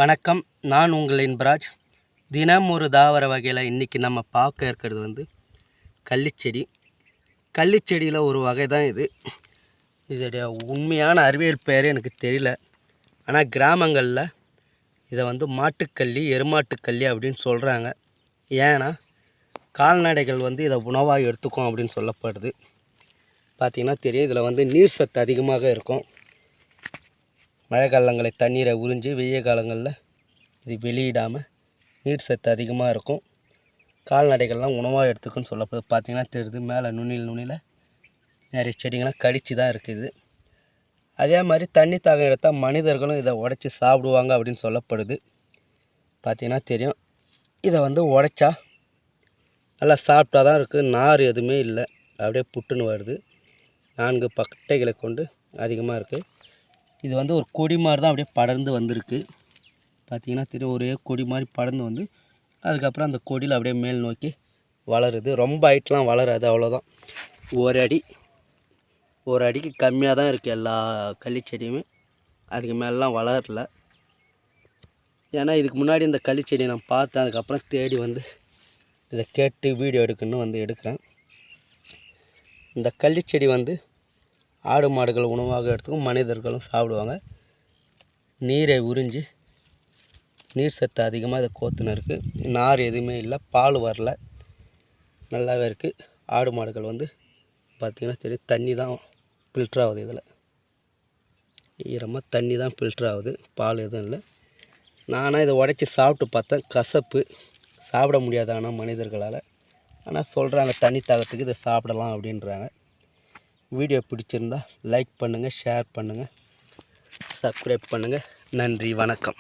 வணக்கம். நான் உங்கள் இன்பராஜ். தினம் ஒரு தாவர வகையில் இன்றைக்கி நம்ம பார்க்க இருக்கிறது வந்து கள்ளிச்செடி. கள்ளிச்செடியில் ஒரு வகை தான் இது. இதோடைய உண்மையான அறிவியல் பெயர் எனக்கு தெரியல. ஆனால் கிராமங்களில் இதை வந்து மாட்டுக்கள்ளி, எருமாட்டுக்கள்ளி அப்படின்னு சொல்கிறாங்க. ஏன்னா கால்நடைகள் வந்து இதை உணவாக எடுத்துக்கும் அப்படின்னு சொல்லப்படுது. பார்த்திங்கன்னா தெரியும், இதில் வந்து நீர் சத்து அதிகமாக இருக்கும். மழை காலங்களை தண்ணீரை உறிஞ்சி வெய்ய காலங்களில் இது வெளியிடாமல் நீர் சத்து அதிகமாக இருக்கும். கால்நடைகள்லாம் உணவாக எடுத்துக்குன்னு சொல்லப்படுது. பார்த்திங்கன்னா தெரியுது, மேலே நுனியில் நிறைய செடிங்கள்லாம் கடிச்சு தான் இருக்குது. அதே மாதிரி தண்ணி தாகம் எடுத்தால் மனிதர்களும் இதை உடச்சி சாப்பிடுவாங்க அப்படின்னு சொல்லப்படுது. பார்த்திங்கன்னா தெரியும், இதை வந்து உடைச்சா நல்லா சாப்பிட்டா தான் இருக்குது. நார் எதுவுமே இல்லை, அப்படியே புட்டுன்னு வருது. 4 பட்டைகளை கொண்டு அதிகமாக இருக்குது. இது வந்து ஒரு கொடி மாதிரி தான் அப்படியே படர்ந்து வந்திருக்கு. பார்த்திங்கன்னா தெரியும், ஒரே கொடி மாதிரி படர்ந்து வந்து அதுக்கப்புறம் அந்த கொடியில் அப்படியே மேல் நோக்கி வளருது. ரொம்ப ஹைட்லாம் வளராது, அவ்வளோதான். ஒரு அடிக்கு கம்மியாக தான் இருக்குது எல்லா கள்ளிச்செடியுமே. அதுக்கு மேலாம் வளரல. ஏன்னா இதுக்கு முன்னாடி இந்த கள்ளிச்செடி நான் பார்த்தேன். அதுக்கப்புறம் தேடி வந்து இதை கேட்டு வீடியோ எடுக்கணும்னு வந்து எடுக்கிறேன். இந்த கள்ளிச்செடி வந்து ஆடு மாடுகள் உணவாக எடுத்துக்கும், மனிதர்களும் சாப்பிடுவாங்க. நீரை உறிஞ்சி நீர் சத்து அதிகமாக இதை கோத்துன்னு இருக்குது. நார் எதுவுமே இல்லை, பால் வரல, நல்லாவே இருக்குது. ஆடு மாடுகள் வந்து பார்த்திங்கன்னா தெரியும், தண்ணி தான் ஃபில்ட்ரு ஆகுது. இதில் ஈரமாக தண்ணி தான் ஃபில்ட்ரு ஆகுது, பால் எதுவும் இல்லை. நானாக இதை உடச்சி சாப்பிட்டு பார்த்தேன், கசப்பு, சாப்பிட முடியாது ஆனால் மனிதர்களால். ஆனால் சொல்கிறாங்க தண்ணி தாகத்துக்கு இதை சாப்பிடலாம் அப்படின்றாங்க. வீடியோ பிடிச்சிருந்தா லைக் பண்ணுங்கள், ஷேர் பண்ணுங்கள், சப்ஸ்கிரைப் பண்ணுங்கள். நன்றி, வணக்கம்.